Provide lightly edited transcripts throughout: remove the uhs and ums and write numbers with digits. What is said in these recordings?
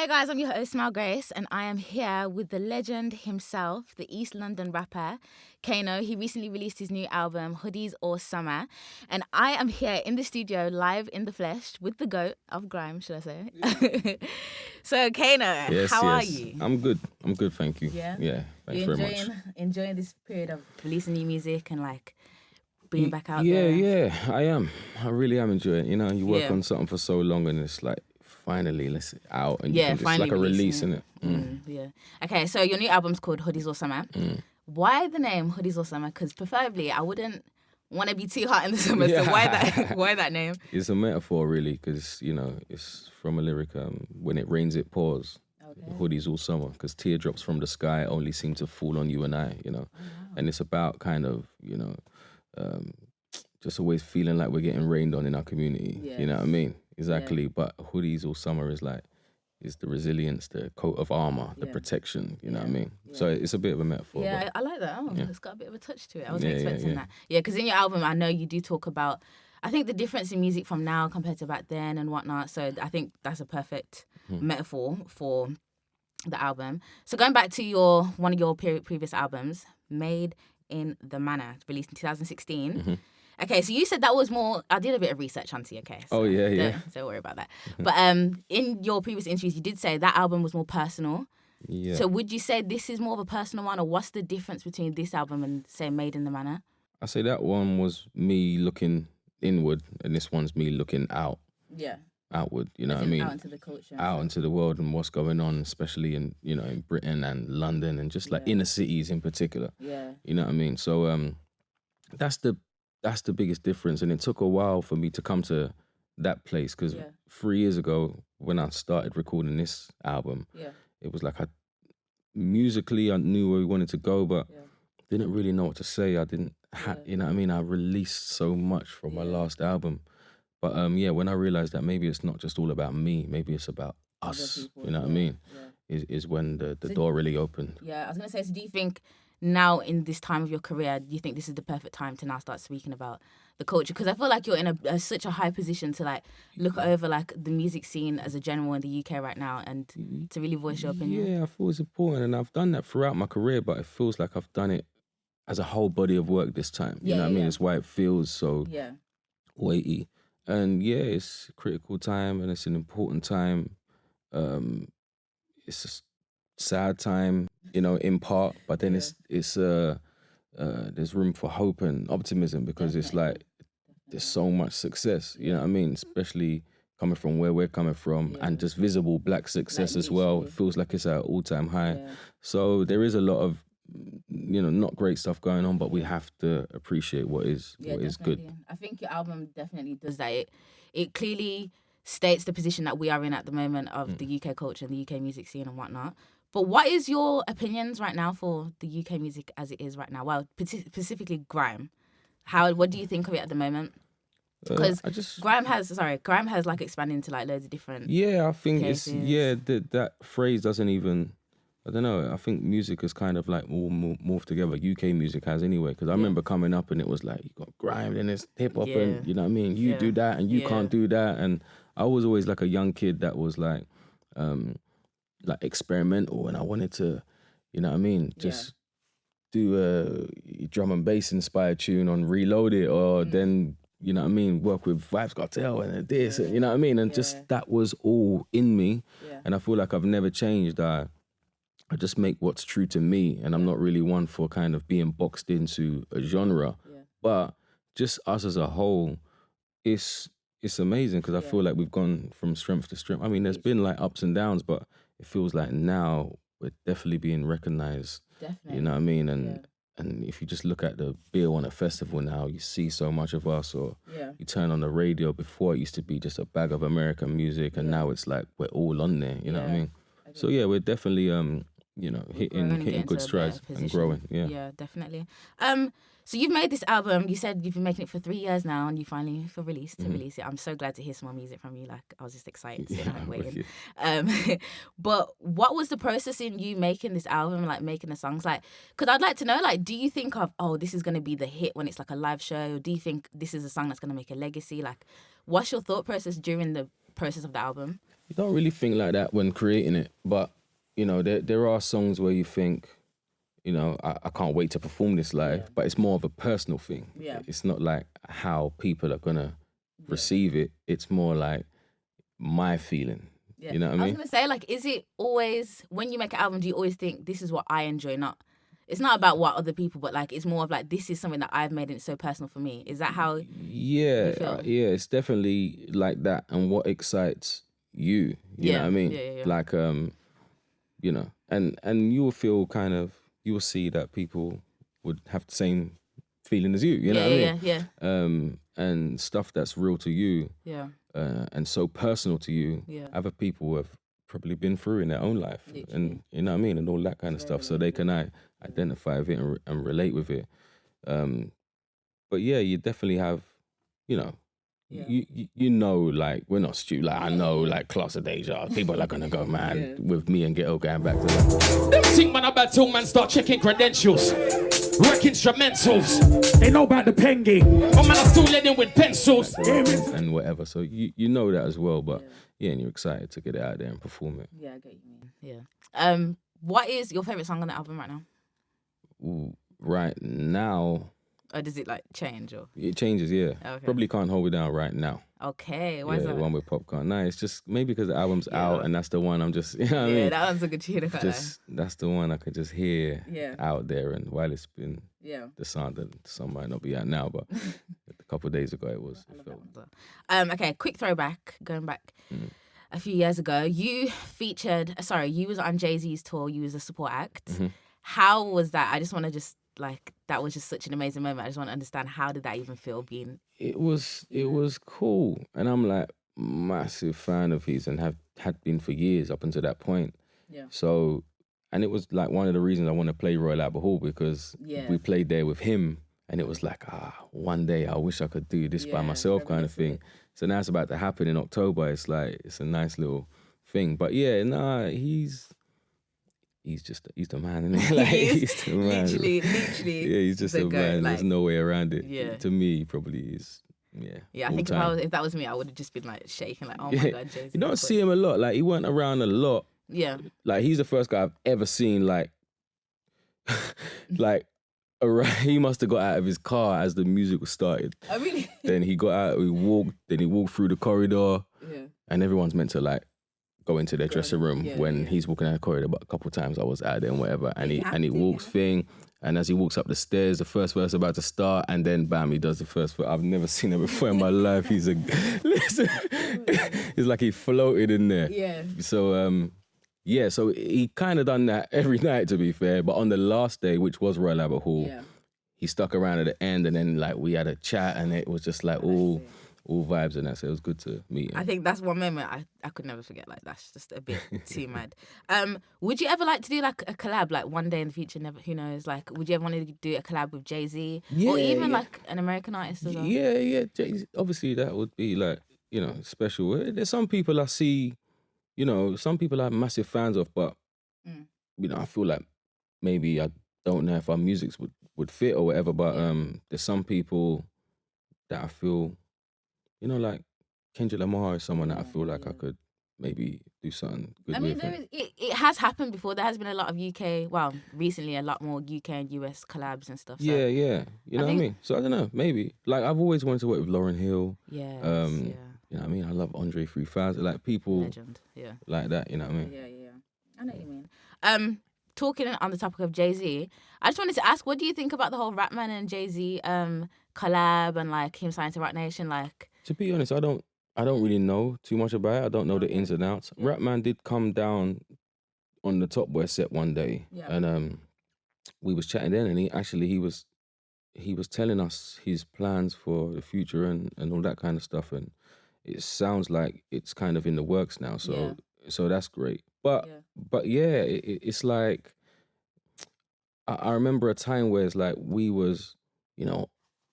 Hey guys, I'm your host, Mal Grace, and I am here with the legend himself, the East London rapper, Kano. He recently released his new album, Hoodies All Summer, and I am here in the studio, live in the flesh, with the GOAT of grime, should I say? Yeah. So, Kano, how are you? I'm good, thank you. Yeah? Yeah, thanks very much. Enjoying this period of releasing new music and like being back out there? there? Yeah, I am. I really am enjoying it. You know, you work on something for so long and it's like, finally, let's out and you can just like a release, innit? Yeah. Okay, so your new album's called Hoodies All Summer. Why the name Hoodies All Summer? Because preferably I wouldn't want to be too hot in the summer, so why that name? It's a metaphor, really, because, you know, it's from a lyric, when it rains, it pours. Okay. Hoodies all summer, because teardrops from the sky only seem to fall on you and I, you know. Oh, wow. And it's about kind of, you know, just always feeling like we're getting rained on in our community. Yes. You know what I mean? Exactly. Yeah. But hoodies all summer is like, it's the resilience, the coat of armor, the protection, you know what I mean? Yeah. So it's a bit of a metaphor. Yeah, I like that. It's got a bit of a touch to it. I wasn't expecting that. Yeah, because in your album, I know you do talk about, I think the difference in music from now compared to back then and whatnot. So I think that's a perfect metaphor for the album. So going back to one of your previous albums, Made in the Manor, released in 2016. Mm-hmm. Okay, so you said that was more. I did a bit of research onto you. Okay. So don't worry about that. But in your previous interviews, you did say that album was more personal. Yeah. So would you say this is more of a personal one, or what's the difference between this album and say Made in the Manor? I say that one was me looking inward, and this one's me looking out. Yeah. Outward, you know what I mean? Out into the culture. Out into the world and what's going on, especially in, you know, in Britain and London and just like inner cities in particular. Yeah. You know what I mean? So that's the biggest difference. And it took a while for me to come to that place because 3 years ago when I started recording this album, it was like musically I knew where we wanted to go, but didn't really know what to say. I didn't, you know what I mean? I released so much from my last album. But when I realized that maybe it's not just all about me, maybe it's about us, people, you know what I mean? Yeah. Is when the door really opened. Yeah, I was going to say, so do you think now in this time of your career, do you think this is the perfect time to now start speaking about the culture? Because I feel like you're in such a high position to like look over like the music scene as a general in the UK right now and to really voice your opinion. Yeah, I feel it's important and I've done that throughout my career, but it feels like I've done it as a whole body of work this time. You know what I mean? It's why it feels so weighty. And it's a critical time and it's an important time. It's a sad time, you know, in part, but then it's there's room for hope and optimism because it's like there's so much success, you know what I mean? Especially coming from where we're coming from and just visible black success as well. It feels like it's at an all-time high. Yeah. So there is a lot of, you know, not great stuff going on, but we have to appreciate what is good. I think your album definitely does that. It clearly states the position that we are in at the moment of the UK culture and the UK music scene and whatnot. But what is your opinions right now for the UK music as it is right now? Well, specifically grime. What do you think of it at the moment? Because grime has like expanded into like loads of different. Yeah, I think cases. That phrase doesn't even. I don't know. I think music is kind of like all morphed together. UK music has anyway. Because I remember coming up and it was like, you got grime and it's hip hop and, you know what I mean? You do that and you can't do that. And I was always like a young kid that was like experimental and I wanted to, you know what I mean? Just do a drum and bass inspired tune on Reload It or then, you know what I mean? Work with Vibes Cartel and this, you know what I mean? And just that was all in me. Yeah. And I feel like I've never changed. I just make what's true to me and I'm not really one for kind of being boxed into a genre. Yeah. But just us as a whole, it's amazing because I feel like we've gone from strength to strength. I mean, there's been like ups and downs, but it feels like now we're definitely being recognized. Definitely. You know what I mean? And if you just look at the bill on a festival now, you see so much of us or you turn on the radio. Before it used to be just a bag of American music and now it's like we're all on there, you know what I mean? So we're definitely you know, hitting good strides and growing. Yeah, definitely. So you've made this album. You said you've been making it for 3 years now, and you finally feel released to release it. I'm so glad to hear some more music from you. Like I was just excited, waiting. But what was the process in you making this album, like making the songs? Like, because I'd like to know, like, do you think of this is going to be the hit when it's like a live show? Or do you think this is a song that's going to make a legacy? Like, what's your thought process during the process of the album? You don't really think like that when creating it, but you know, there are songs where you think, you know, I can't wait to perform this live, but it's more of a personal thing. Yeah. It's not like how people are gonna receive it. It's more like my feeling. Yeah. You know what I mean? I was gonna say, like, is it always when you make an album, do you always think this is what I enjoy? It's not about what other people, but like it's more of like this is something that I've made and it's so personal for me. Is that how? Yeah, you feel? yeah. It's definitely like that, and what excites you. You know what I mean? Yeah. Like you know, and you will feel kind of, you will see that people would have the same feeling as you. You know what I mean? Yeah. And stuff that's real to you. Yeah. And so personal to you. Yeah. Other people have probably been through in their own life, and you know what I mean, and all that kind of stuff. So they can identify with it and relate with it. But yeah, you definitely have, you know. Yeah. You know, like, we're not stupid. Like, I know, like, Class of Deja, people are gonna go, man, with me and Ghetto going back to that. Them think, man, about till man start checking credentials, wreck instrumentals. They know about the pen game. Oh, man, I'm still learning with pencils. And whatever. So you know that as well, but yeah, and you're excited to get it out there and perform it. Yeah, I get you mean. Yeah. What is your favourite song on the album right now? Ooh, right now. Or does it like change? Or it changes, yeah. Okay. Probably Can't Hold It Down right now. Okay, why is that? The one with Popcorn. No, it's just maybe because the album's out and that's the one I'm just, you know what I mean? Yeah, that one's a good tune. That's the one I could just hear out there, and while it's been the song might not be out now, but a couple of days ago it was. Okay, quick throwback, going back a few years ago. You was on Jay-Z's tour, you was a support act. Mm-hmm. How was that? I just want to that was just such an amazing moment. I just want to understand, how did that even feel being... It was cool. And I'm like massive fan of his and had been for years up until that point. Yeah. So, and it was like one of the reasons I want to play Royal Albert Hall, because we played there with him and it was like, one day I wish I could do this by myself kind of thing. So now it's about to happen in October. It's like, it's a nice little thing. But yeah, he's the man, isn't he? Like, he's the man. Literally. Yeah, he's just a man. There's no way around it. Yeah. To me, he probably is. Yeah. Yeah, I think if that was me, I would have just been like shaking, like, oh my God, Jay-Z. You don't see him a lot. Like, he weren't around a lot. Yeah. Like, he's the first guy I've ever seen, like, he must have got out of his car as the music was started. Oh, really? Then he got out, he walked through the corridor. Yeah. And everyone's meant to, like, go into their dressing room when he's walking out the corridor. But a couple of times I was out there and whatever, and he walks thing, and as he walks up the stairs, the first verse about to start, and then bam, he does the first verse. I've never seen him before in my life. He's it's like he floated in there. Yeah. So so he kind of done that every night, to be fair. But on the last day, which was Royal Albert Hall, he stuck around at the end, and then like we had a chat, and it was just like all vibes and that, so it was good to meet him. I think that's one moment I could never forget. Like, that's just a bit too mad. Would you ever like to do like a collab, like one day in the future? Never, who knows? Like, would you ever want to do a collab with Jay-Z, or even like an American artist as well? Yeah. Jay-Z, obviously that would be like, you know, special. There's some people I see, you know, some people I'm massive fans of, but you know, I feel like maybe I don't know if our musics would fit or whatever. But there's some people that I feel, you know, like Kendrick Lamar is someone that I feel like I could maybe do something good with. I mean, it has happened before. There has been a lot of recently a lot more UK and US collabs and stuff. So yeah. You know what I mean? So I don't know, maybe. Like, I've always wanted to work with Lauryn Hill. Yes, You know what I mean? I love Andre 3000. Like, people Legend. Yeah. Like that, you know what I mean? Yeah. I know what you mean. Talking on the topic of Jay-Z, I just wanted to ask, what do you think about the whole Rapman and Jay-Z collab and like him signing to Roc Nation? Like, to be honest, I don't really know too much about it. I don't know the ins and outs. Yeah. Rapman did come down on the Top Boy set one day, and we was chatting then, and he was telling us his plans for the future and all that kind of stuff, and it sounds like it's kind of in the works now. So that's great. But it's like, I remember a time where it's like we was, you know,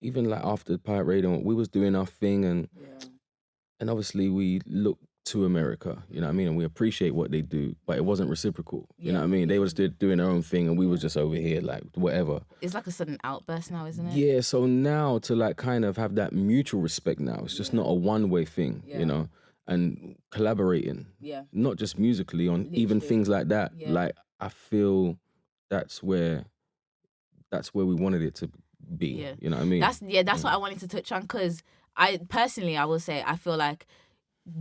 even like after the Pirate Radio, we was doing our thing, and obviously we look to America, you know what I mean, and we appreciate what they do, but it wasn't reciprocal, you know what I mean? They was doing their own thing, and we was just over here like whatever. It's like a sudden outburst now, isn't it? Yeah, so now to like kind of have that mutual respect now, it's just not a one-way thing, you know? and collaborating. Yeah. Not just musically on even things like that. Yeah. Like I feel that's where we wanted it to be. Yeah. You know what I mean? That's what I wanted to touch on, because I will say I feel like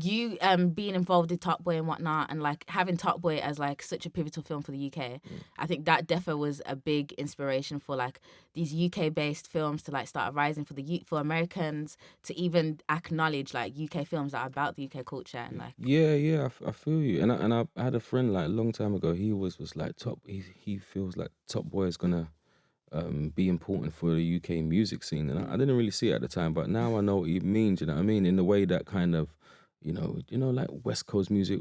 you being involved in Top Boy and whatnot, and like having Top Boy as like such a pivotal film for the UK, I think that defo was a big inspiration for like these UK based films to like start rising for Americans to even acknowledge like UK films that are about the UK culture and like I feel you. And I had a friend like a long time ago. He was like he feels like Top Boy is gonna be important for the UK music scene, and I didn't really see it at the time, but now I know what he means. You know what I mean? In the way that kind of you know, like West Coast music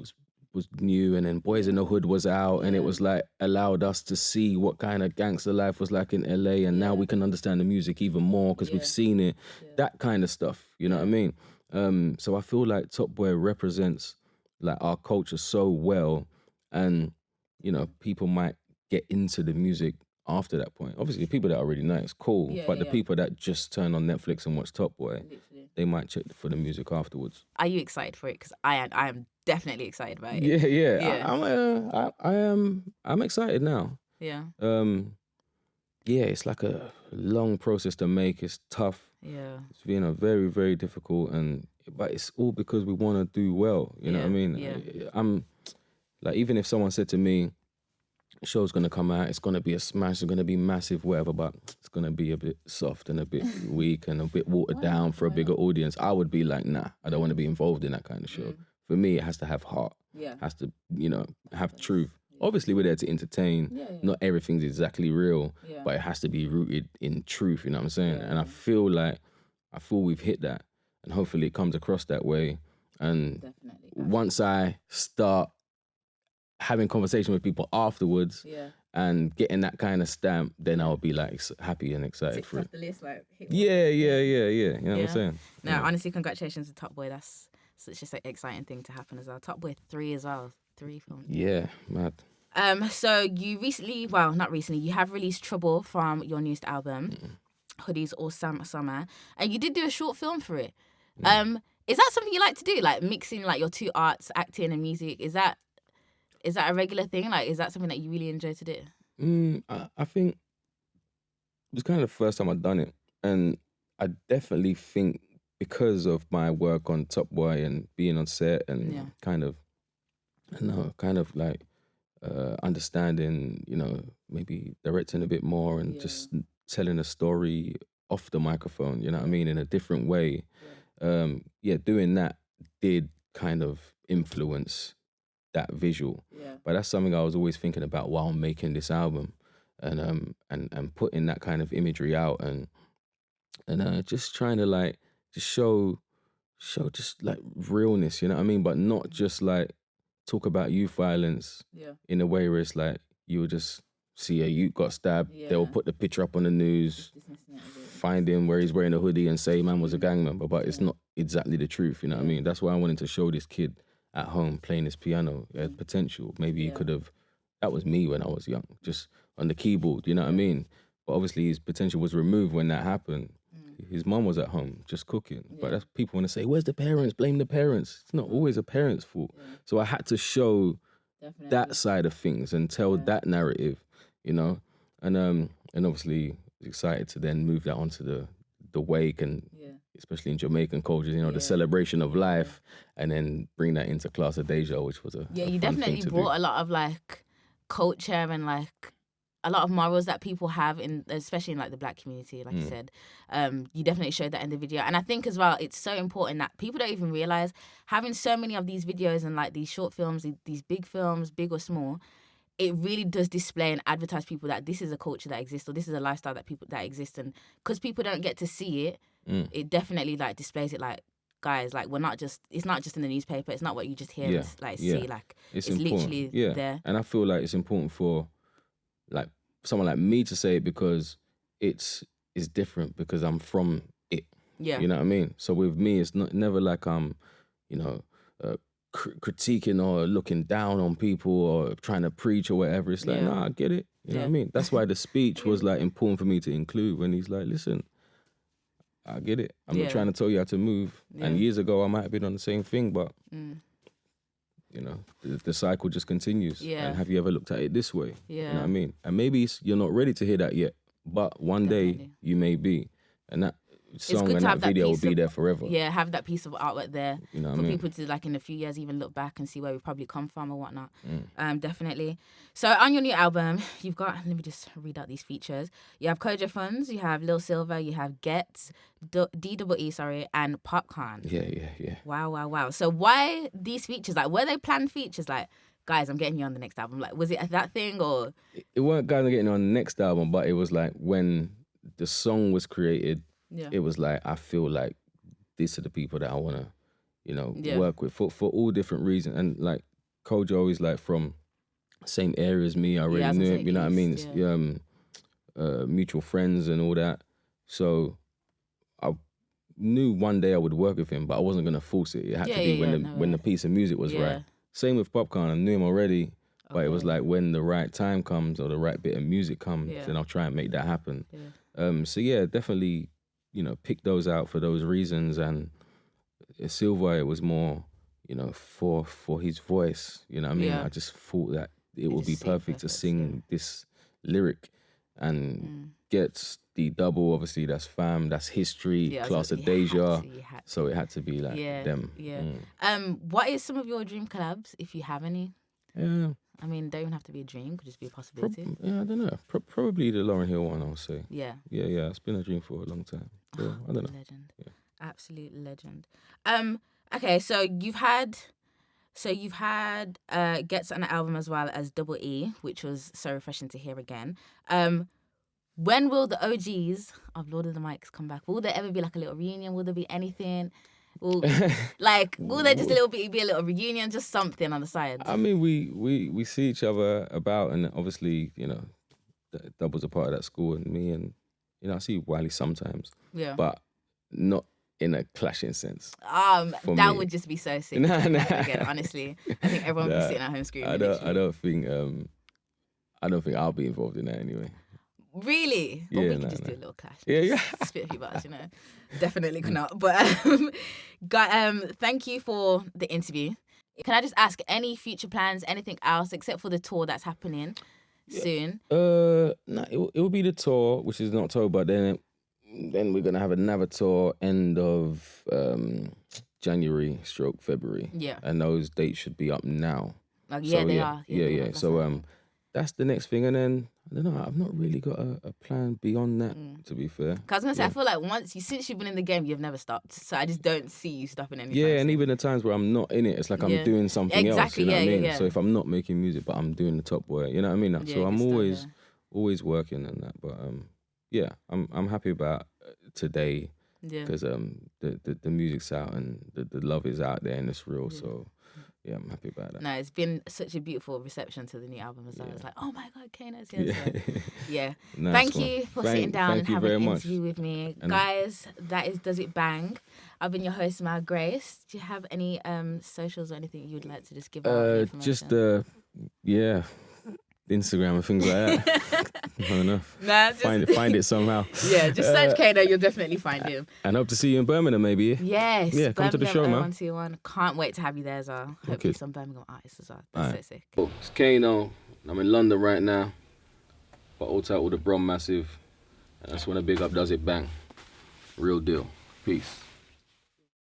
was new, and then Boys in the Hood was out, and it was like allowed us to see what kind of gangster life was like in LA, and now we can understand the music even more because we've seen it, that kind of stuff. You know what I mean? So I feel like Top Boy represents like our culture so well, and you know, people might get into the music after that point. Obviously, people that already know it's cool, but the people that just turn on Netflix and watch Top Boy, they might check for the music afterwards. Are you excited for it? Because I am definitely excited about it. Yeah. I'm excited now. Yeah. It's like a long process to make. It's tough. Yeah. It's very, very difficult, but it's all because we want to do well. You know what I mean? Yeah. I'm like, even if someone said to me, show's gonna come out, it's gonna be a smash, it's gonna be massive, whatever, but it's gonna be a bit soft and a bit weak and a bit watered down for a bigger audience, I would be like, nah, I don't want to be involved in that kind of show. For me, it has to have heart. Has to, have truth. Obviously, we're there to entertain. Not everything's exactly real, but it has to be rooted in truth. You know what I'm saying? And I feel we've hit that, and hopefully it comes across that way. And once I start having conversation with people afterwards and getting that kind of stamp, then I'll be like happy and excited for it. The list, like, yeah. You know what I'm saying? No, honestly, congratulations to Top Boy. That's such an exciting thing to happen as well. Top Boy 3 as well. 3 films. Yeah, mad. So you recently, well, not recently, you have released Trouble from your newest album, Hoodies All Summer, and you did do a short film for it. Is that something you like to do, like mixing like your two arts, acting and music? Is that a regular thing? Like, is that something that you really enjoy to do? I think it was kind of the first time I'd done it. And I definitely think because of my work on Top Boy and being on set and kind of like understanding, maybe directing a bit more and just telling a story off the microphone, you know what I mean, in a different way. Doing that did kind of influence that visual, but that's something I was always thinking about while making this album, and putting that kind of imagery out, and just trying to like just show just like realness, you know what I mean, but not just like talk about youth violence in a way where it's like you would just see a youth got stabbed, they'll put the picture up on the news, find him where he's wearing a hoodie and say man was a gang member, but it's not exactly the truth, you know what I mean. That's why I wanted to show this kid at home playing his piano. He had potential. Maybe he could have, that was me when I was young, just on the keyboard, you know what I mean? But obviously his potential was removed when that happened. His mum was at home just cooking. But that's, people want to say, where's the parents? Blame the parents. It's not always a parent's fault. So I had to show that side of things and tell that narrative, and obviously excited to then move that onto the wake, and especially in Jamaican culture, the celebration of life, and then bring that into Class of Deja, which was a you fun definitely thing to brought do. a lot of like culture and like a lot of morals that people have especially in like the Black community, like you said. You definitely showed that in the video, and I think as well it's so important that people don't even realize having so many of these videos and like these short films, these big films, big or small. It really does display and advertise people that this is a culture that exists, or this is a lifestyle that exists, and because people don't get to see it, it definitely like displays it. Like, guys, like it's not just in the newspaper. It's not what you just hear and like see. Like it's literally there. And I feel like it's important for like someone like me to say it because it's different because I'm from it. Yeah, you know what I mean. So with me, it's never like I'm, critiquing or looking down on people or trying to preach or whatever. It's like, nah, I get it. You know what I mean? That's why the speech was like important for me to include when he's like, listen, I get it. I'm not trying to tell you how to move. And years ago, I might have been on the same thing, but you know, the cycle just continues. Yeah. And have you ever looked at it this way? Yeah. You know what I mean? And maybe you're not ready to hear that yet, but one day you may be. And that song and that video will be there forever. Yeah, have that piece of artwork there you know for I mean? people to, like, in a few years even look back and see where we've probably come from or whatnot. Definitely. So on your new album, you've got, let me just read out these features. You have Kojo Funds, you have Lil Silver, you have Gets, DEE, and Popcorn. Yeah. Wow. So why these features? Like, were they planned features? Like, guys, I'm getting you on the next album. Like, was it that thing or? It weren't guys getting on the next album, but it was like when the song was created, it was like, I feel like these are the people that I want to, you know, work with for all different reasons. And like Kojo is like from same area as me. I already knew him, you know what I mean? It's, mutual friends and all that. So I knew one day I would work with him, but I wasn't going to force it. It had to be when the piece of music was right. Same with Popcorn. I knew him already, but it was like when the right time comes or the right bit of music comes, then I'll try and make that happen. So yeah, definitely, you know, pick those out for those reasons. And Silver, it was more, you know, for his voice. You know what I mean? I just thought that it would be perfect to sing this lyric. And Gets the double, obviously, that's fam, that's history, Class of Deja. So it had to be like them. What is some of your dream collabs, if you have any? Yeah. I mean, don't even have to be a dream, could just be a possibility. I don't know. Probably the Lauryn Hill one, I'll say. Yeah. It's been a dream for a long time. So, I don't know. Legend. Yeah. Absolute legend. Okay, so you've had Gets on an album as well as Double E, which was so refreshing to hear again. When will the OGs of Lord of the Mics come back? Will there ever be like a little reunion? Will there be anything? Will there just be a little reunion, just something on the side? I mean, we see each other about, and obviously, you know, Double's a part of that school, and me, and you know, I see Wiley sometimes, but not in a clashing sense. That would just be so sick. Again, honestly, I think everyone would be sitting at home screaming. I don't think I'll be involved in that anyway. Really? Yeah, we could just do a little clash. Yeah. Spit a few bars, you know. Definitely cannot. But thank you for the interview. Can I just ask, any future plans, anything else except for the tour that's happening soon? No, it will be the tour, which is in October. Then we're gonna have another tour end of January/February. Yeah. And those dates should be up now. They are. Yeah. So that's the next thing, and then I don't know. I've not really got a plan beyond that, to be fair. Because I was gonna say, I feel like since you've been in the game, you've never stopped. So I just don't see you stopping anytime. Yeah, and even the times where I'm not in it, it's like I'm doing something else. You know what I mean? Yeah. So if I'm not making music, but I'm doing the top boy, you know what I mean? So I'm always working on that. But I'm happy about today because the music's out and the love is out there and it's real. So. Yeah, I'm happy about that. No, it's been such a beautiful reception to the new album as well. It's like, oh my God, Kano's here. So, Nice Thank you for sitting down and having an interview with me. And guys, that is Does It Bang. I've been your host, Mal Grace. Do you have any socials or anything you'd like to just give out? Just, Instagram and things like that. Not enough. Nah, find it somehow. Yeah, just search Kano, you'll definitely find him. And hope to see you in Birmingham, maybe. Yes. Yeah, come to the show, man. 121. Can't wait to have you there as well. Hopefully some Birmingham artists as well. That's so sick. Cool. It's Kano. I'm in London right now. But all title with the Brom Massive. And I just want to big up Does It Bang. Real deal. Peace.